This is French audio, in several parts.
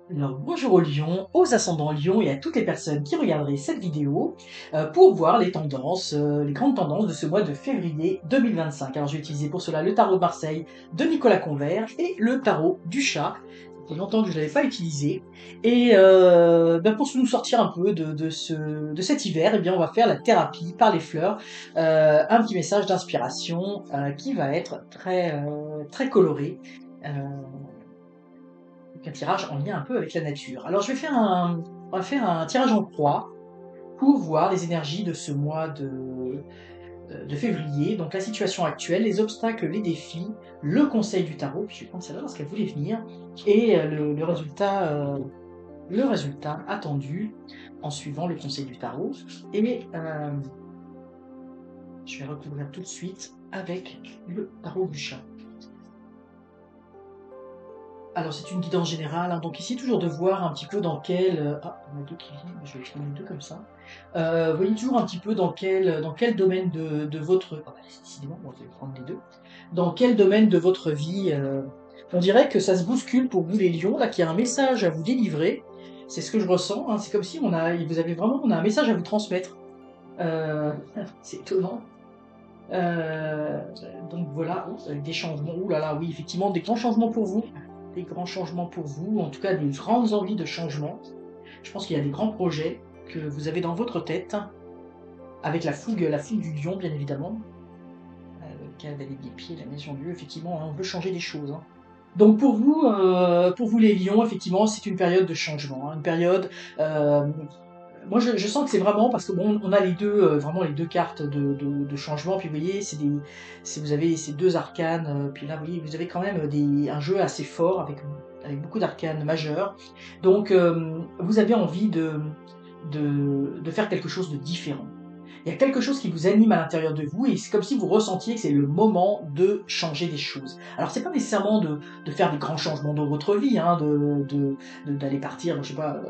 Alors, bonjour aux lions, aux ascendants lions et à toutes les personnes qui regarderaient cette vidéo pour voir les tendances, les grandes tendances de ce mois de février 2025. Alors, j'ai utilisé pour cela le tarot de Marseille de Nicolas Convert et le tarot du chat. Ça fait longtemps que je ne l'avais pas utilisé. Et pour nous sortir un peu de cet hiver, eh bien, on va faire la thérapie par les fleurs. Un petit message d'inspiration qui va être très coloré. Euh, un tirage en lien un peu avec la nature. Alors on va faire un tirage en croix pour voir les énergies de ce mois de février, donc la situation actuelle, les obstacles, les défis, le conseil du tarot, puis je vais prendre celle-là parce qu'elle voulait venir, et le résultat attendu en suivant le conseil du tarot. Et je vais recouvrir tout de suite avec le tarot du chat. Alors c'est une guidance générale, hein, donc ici toujours de voir un petit peu dans quel... Ah, il y en a deux qui viennent, je vais prendre les deux comme ça. Vous voyez toujours un petit peu dans quel domaine de votre... Ah, bah, décidément, moi je vais prendre les deux. Dans quel domaine de votre vie on dirait que ça se bouscule pour vous les lions, là qu'il y a un message à vous délivrer. C'est ce que je ressens, hein, c'est comme si vous avez vraiment on a un message à vous transmettre. Euh, c'est étonnant. Euh, donc voilà, avec des changements. Ouh là là, oui, effectivement, des grands changements pour vous. Des grands changements pour vous, en tout cas des grandes envies de changement. Je pense qu'il y a des grands projets que vous avez dans votre tête, avec la fougue du lion, bien évidemment. Le cavalier des pieds, la maison Dieu, effectivement, hein, on veut changer des choses. Hein. Donc pour vous les lions, effectivement, c'est une période de changement, hein, une période euh, moi, je sens que c'est vraiment parce que bon, on a les deux, vraiment les deux cartes de changement. Puis vous voyez, vous avez ces deux arcanes. Puis là, vous voyez, vous avez quand même un jeu assez fort avec beaucoup d'arcanes majeurs. Donc, vous avez envie de faire quelque chose de différent. Il y a quelque chose qui vous anime à l'intérieur de vous et c'est comme si vous ressentiez que c'est le moment de changer des choses. Alors c'est pas nécessairement de faire des grands changements dans votre vie, hein, d'aller partir, je sais pas,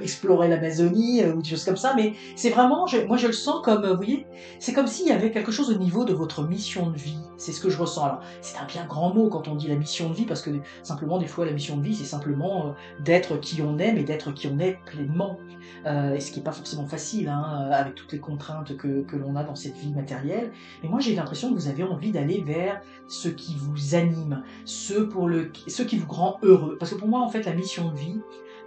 explorer l'Amazonie ou des choses comme ça, mais c'est vraiment, moi je le sens comme, vous voyez, c'est comme s'il y avait quelque chose au niveau de votre mission de vie. C'est ce que je ressens. Alors c'est un bien grand mot quand on dit la mission de vie parce que simplement des fois la mission de vie c'est simplement d'être qui on aime et d'être qui on est pleinement. Et ce qui n'est pas forcément facile, hein, avec toutes les contraintes que l'on a dans cette vie matérielle. Mais moi, j'ai l'impression que vous avez envie d'aller vers ce qui vous anime, ce qui vous rend heureux. Parce que pour moi, en fait, la mission de vie,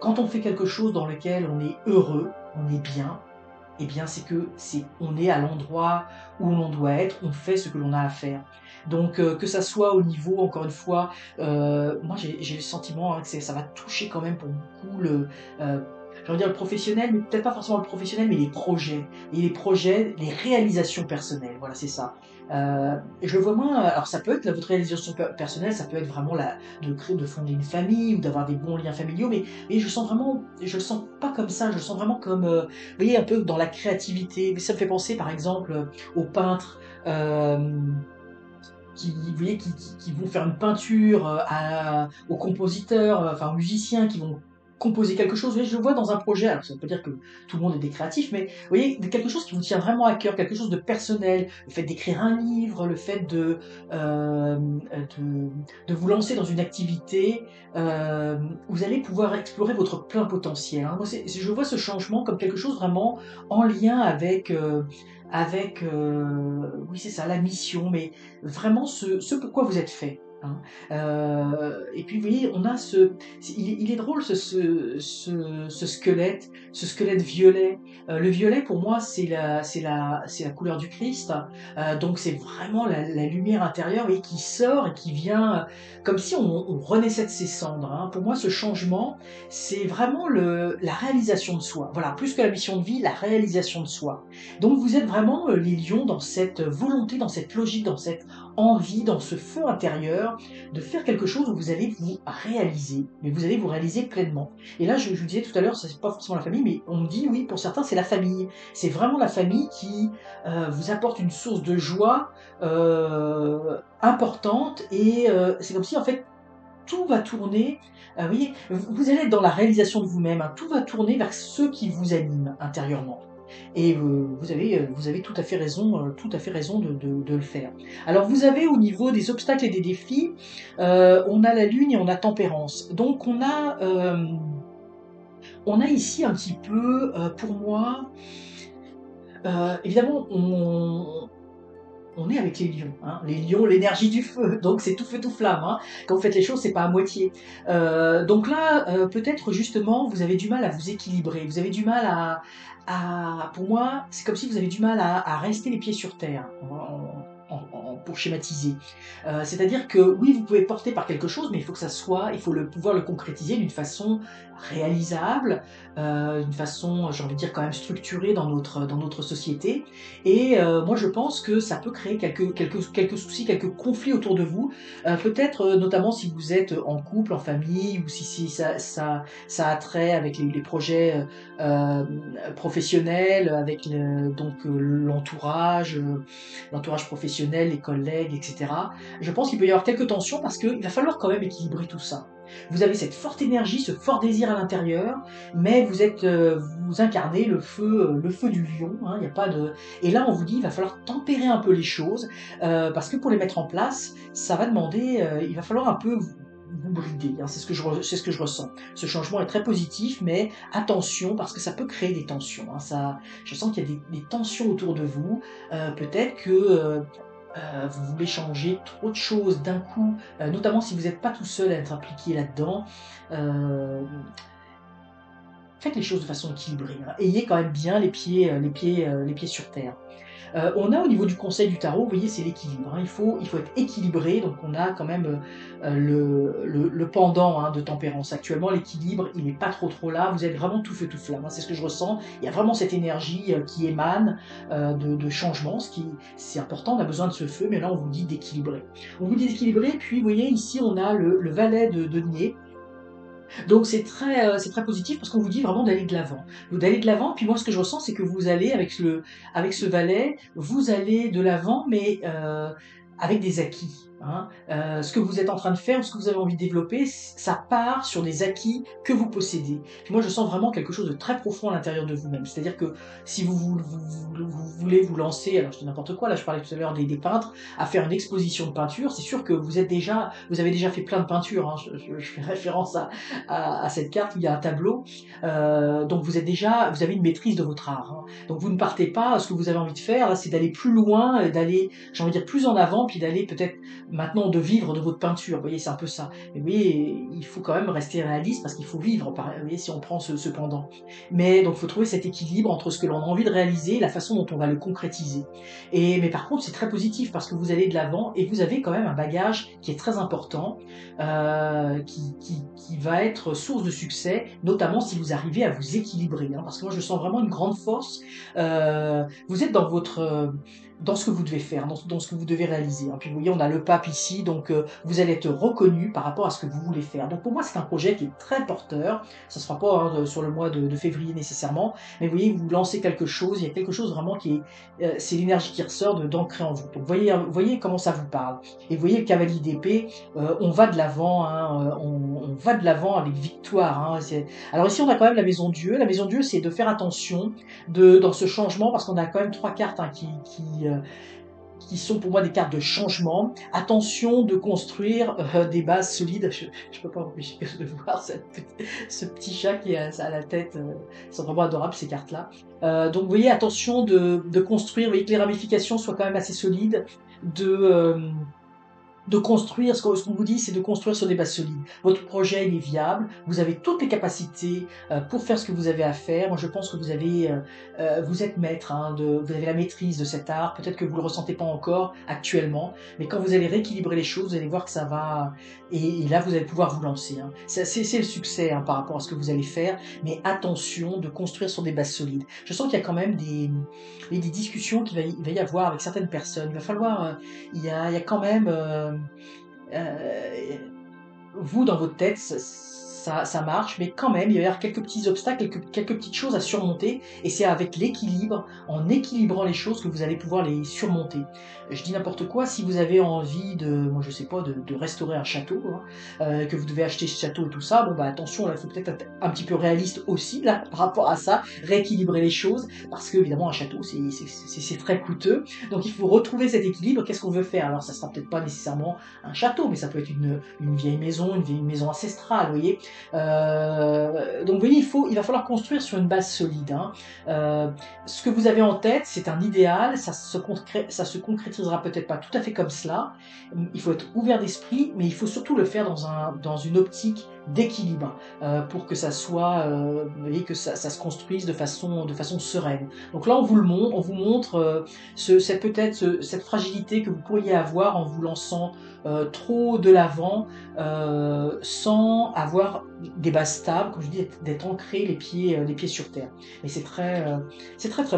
quand on fait quelque chose dans lequel on est heureux, on est bien, eh bien, on est à l'endroit où l'on doit être, on fait ce que l'on a à faire. Donc, que ça soit au niveau, encore une fois, moi j'ai le sentiment hein, que ça va toucher quand même pour beaucoup euh, j'ai envie de dire le professionnel, mais peut-être pas forcément le professionnel, mais les projets. Et les projets, les réalisations personnelles, voilà, c'est ça. Je le vois moins, alors ça peut être votre réalisation personnelle, ça peut être vraiment de fonder une famille ou d'avoir des bons liens familiaux, mais je sens vraiment, je le sens pas comme ça, je le sens vraiment comme, vous voyez, un peu dans la créativité. Mais ça me fait penser par exemple aux peintres. Vous voyez, qui vont faire une peinture aux compositeurs, enfin aux musiciens qui vont composer quelque chose. Vous voyez, je le vois dans un projet, alors ça veut pas dire que tout le monde est des créatifs, mais vous voyez, quelque chose qui vous tient vraiment à cœur, quelque chose de personnel, le fait d'écrire un livre, le fait de vous lancer dans une activité, vous allez pouvoir explorer votre plein potentiel. Hein. Moi, je vois ce changement comme quelque chose vraiment en lien oui c'est ça, la mission, mais vraiment ce pourquoi vous êtes fait. Hein. Et puis vous voyez, on a il est drôle ce squelette violet. Le violet pour moi c'est la couleur du Christ. Donc c'est vraiment la lumière intérieure et qui sort et qui vient comme si on renaissait de ses cendres. Hein. Pour moi ce changement c'est vraiment la réalisation de soi. Voilà, plus que la mission de vie, la réalisation de soi. Donc vous êtes vraiment les lions dans cette volonté, dans cette logique, dans cette envie, dans ce feu intérieur, de faire quelque chose où vous allez vous réaliser, mais vous allez vous réaliser pleinement. Et là, je vous disais tout à l'heure, c'est pas forcément la famille, mais on me dit, oui, pour certains, c'est la famille. C'est vraiment la famille qui vous apporte une source de joie importante, et c'est comme si, en fait, tout va tourner, vous voyez, vous allez être dans la réalisation de vous-même, hein, tout va tourner vers ce qui vous anime intérieurement. Et vous avez tout à fait raison de le faire. Alors vous avez au niveau des obstacles et des défis, on a la lune et on a tempérance. Donc on a ici un petit peu, pour moi, évidemment, on est avec les lions, hein. Les lions, l'énergie du feu, donc c'est tout feu tout flamme, hein. Quand vous faites les choses, c'est pas à moitié. Donc là, peut-être justement, vous avez du mal à vous équilibrer, vous avez du mal pour moi, c'est comme si vous avez du mal à rester les pieds sur terre, pour schématiser. C'est-à-dire que oui, vous pouvez porter par quelque chose, mais il faut que ça soit, il faut pouvoir le concrétiser d'une façon réalisable, d'une façon, j'ai envie de dire quand même structurée dans notre société. Et moi, je pense que ça peut créer quelques soucis, quelques conflits autour de vous. Peut-être, notamment si vous êtes en couple, en famille, ou si ça a trait avec les projets professionnels, avec l'entourage professionnel, les collègues, etc. Je pense qu'il peut y avoir quelques tensions parce qu'il va falloir quand même équilibrer tout ça. Vous avez cette forte énergie, ce fort désir à l'intérieur, mais vous incarnez le feu du lion. Hein, y a pas de. Et là, on vous dit, il va falloir tempérer un peu les choses, parce que pour les mettre en place, ça va demander, il va falloir un peu vous brider. Hein, c'est ce que je ressens. Ce changement est très positif, mais attention parce que ça peut créer des tensions. Hein, je sens qu'il y a des tensions autour de vous. Peut-être que vous voulez changer trop de choses d'un coup, notamment si vous n'êtes pas tout seul à être impliqué là-dedans. Euh, Faites les choses de façon équilibrée. Hein. Ayez quand même bien les pieds sur terre. On a au niveau du conseil du tarot, vous voyez, c'est l'équilibre. Hein. Il faut être équilibré, donc on a quand même le pendant, hein, de tempérance. Actuellement, l'équilibre, il n'est pas trop là. Vous êtes vraiment tout feu tout flamme. Hein. C'est ce que je ressens. Il y a vraiment cette énergie qui émane de changement, c'est important. On a besoin de ce feu, mais là on vous dit d'équilibrer. On vous dit d'équilibrer, puis vous voyez ici on a le valet de denier. Donc c'est très positif parce qu'on vous dit vraiment d'aller de l'avant. D'aller de l'avant, puis moi ce que je ressens c'est que vous allez avec ce valet, vous allez de l'avant mais avec des acquis. Hein. Ce que vous êtes en train de faire, ce que vous avez envie de développer, ça part sur des acquis que vous possédez. Puis moi je sens vraiment quelque chose de très profond à l'intérieur de vous-même. C'est-à-dire que si vous voulez vous lancer, alors je dis n'importe quoi, là je parlais tout à l'heure des peintres, à faire une exposition de peinture, c'est sûr que vous avez déjà fait plein de peintures. Hein. Je fais référence à cette carte où il y a un tableau. Donc vous avez une maîtrise de votre art. Hein. Donc vous ne partez pas. Ce que vous avez envie de faire, là, c'est d'aller plus loin, d'aller, j'ai envie de dire, plus en avant, puis d'aller peut-être maintenant de vivre de votre peinture. Vous voyez, c'est un peu ça. Mais vous voyez, il faut quand même rester réaliste parce qu'il faut vivre. Vous voyez, si on prend ce pendant. Mais donc, il faut trouver cet équilibre entre ce que l'on a envie de réaliser et la façon dont on va le concrétiser. Mais par contre, c'est très positif parce que vous allez de l'avant et vous avez quand même un bagage qui est très important, qui va être source de succès, notamment si vous arrivez à vous équilibrer. Hein, parce que moi, je sens vraiment une grande force. Vous êtes dans ce que vous devez faire, dans ce que vous devez réaliser. Hein. Puis vous voyez, on a le pape ici, donc vous allez être reconnu par rapport à ce que vous voulez faire. Donc pour moi, c'est un projet qui est très porteur. Ça ne sera pas sur le mois de février nécessairement, mais vous voyez, vous lancez quelque chose, il y a quelque chose vraiment c'est l'énergie qui ressort d'ancrer en vous. Donc voyez comment ça vous parle. Et vous voyez le cavalier d'épée, on va de l'avant, hein, on va de l'avant avec victoire. Hein, alors ici, on a quand même la maison Dieu. La maison Dieu, c'est de faire attention dans ce changement, parce qu'on a quand même trois cartes, hein, qui sont pour moi des cartes de changement. Attention de construire des bases solides. Je ne peux pas empêcher de voir ce petit chat qui a à la tête. C'est vraiment adorable ces cartes-là. Donc vous voyez, attention de construire, vous voyez que les ramifications soient quand même assez solides, de construire, ce qu'on vous dit, c'est de construire sur des bases solides. Votre projet, il est viable, vous avez toutes les capacités pour faire ce que vous avez à faire. Moi, je pense que vous êtes maître, hein, vous avez la maîtrise de cet art. Peut-être que vous le ressentez pas encore actuellement, mais quand vous allez rééquilibrer les choses, vous allez voir que ça va, et là, vous allez pouvoir vous lancer. Hein. C'est le succès, hein, par rapport à ce que vous allez faire, mais attention de construire sur des bases solides. Je sens qu'il y a quand même des discussions il va y avoir avec certaines personnes. Il va falloir, il y a quand même vous, dans votre tête, ça marche, mais quand même, il va y avoir quelques petits obstacles, quelques petites choses à surmonter, et c'est avec l'équilibre, en équilibrant les choses, que vous allez pouvoir les surmonter. Je dis n'importe quoi, si vous avez envie de, moi je sais pas, de restaurer un château, hein, que vous devez acheter ce château et tout ça, bon bah attention, là il faut peut-être être un petit peu réaliste aussi, là, par rapport à ça, rééquilibrer les choses, parce que évidemment un château c'est très coûteux, donc il faut retrouver cet équilibre. Qu'est-ce qu'on veut faire? Alors ça sera peut-être pas nécessairement un château, mais ça peut être une vieille maison, une maison ancestrale, vous voyez. Donc vous voyez, il va falloir construire sur une base solide, hein. Ce que vous avez en tête, c'est un idéal, ça se concrétisera peut-être pas tout à fait comme cela. Il faut être ouvert d'esprit, mais il faut surtout le faire dans une optique d'équilibre, pour que ça soit, vous voyez, que ça se construise de façon sereine. Donc là, on vous montre cette fragilité que vous pourriez avoir en vous lançant trop de l'avant, sans avoir des bases stables, comme je dis, d'être ancré les pieds sur terre. Et c'est très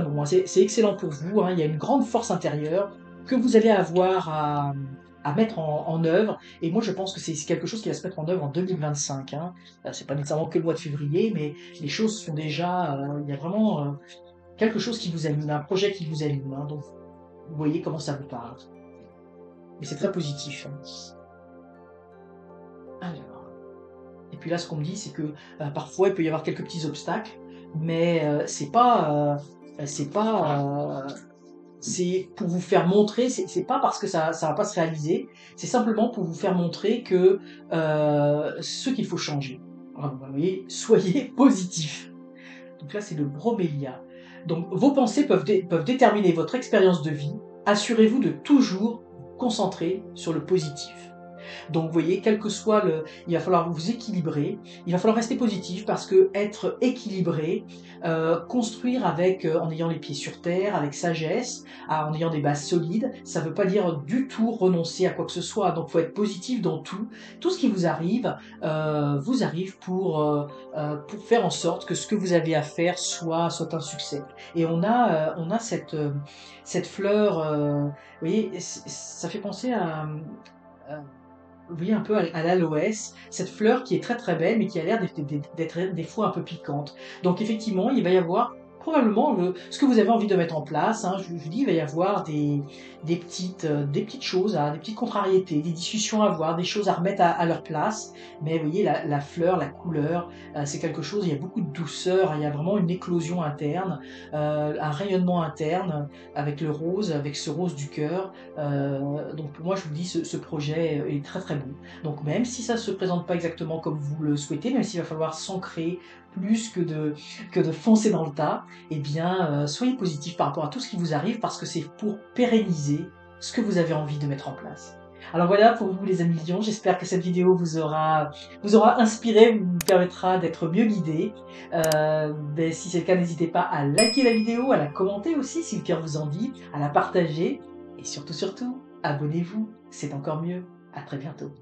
bon, hein. C'est excellent pour vous, hein. Il y a une grande force intérieure que vous allez avoir à mettre en œuvre, et moi je pense que c'est quelque chose qui va se mettre en œuvre en 2025, hein. C'est pas nécessairement que le mois de février, mais les choses sont déjà, il y a vraiment quelque chose qui vous anime, un projet qui vous anime, hein. Donc vous voyez comment ça vous parle. Mais c'est très positif, hein. Alors, et puis là ce qu'on me dit, c'est que parfois il peut y avoir quelques petits obstacles, mais c'est pour vous faire montrer, c'est pas parce que ça va pas se réaliser, c'est simplement pour vous faire montrer que ce qu'il faut changer. Alors, vous voyez, soyez positif. Donc là, c'est le bromélia. Donc vos pensées peuvent déterminer votre expérience de vie. Assurez-vous de toujours vous concentrer sur le positif. Donc vous voyez, quel que soit il va falloir vous équilibrer, il va falloir rester positif, parce que être équilibré, construire en ayant les pieds sur terre, avec sagesse, en ayant des bases solides, ça ne veut pas dire du tout renoncer à quoi que ce soit. Donc il faut être positif dans tout. Tout ce qui vous arrive pour faire en sorte que ce que vous avez à faire soit un succès. Et on a cette fleur, vous voyez, ça fait penser à vous voyez, un peu à l'aloès, cette fleur qui est très très belle, mais qui a l'air d'être des fois un peu piquante. Donc effectivement, il va y avoir probablement ce que vous avez envie de mettre en place, hein. Je vous dis, il va y avoir des petites choses, des petites contrariétés, des discussions à avoir, des choses à remettre à leur place. Mais vous voyez, la fleur, la couleur, c'est quelque chose, il y a beaucoup de douceur, il y a vraiment une éclosion interne, un rayonnement interne avec le rose, avec ce rose du cœur. Donc pour moi, je vous dis, ce projet est très très bon. Donc même si ça ne se présente pas exactement comme vous le souhaitez, même s'il va falloir s'ancrer plus que de foncer dans le tas, eh bien, soyez positif par rapport à tout ce qui vous arrive, parce que c'est pour pérenniser ce que vous avez envie de mettre en place. Alors voilà pour vous les amis lions, j'espère que cette vidéo vous aura inspiré, vous permettra d'être mieux guidé. Si c'est le cas, n'hésitez pas à liker la vidéo, à la commenter aussi si le cœur vous en dit, à la partager, et surtout, abonnez-vous, c'est encore mieux. À très bientôt.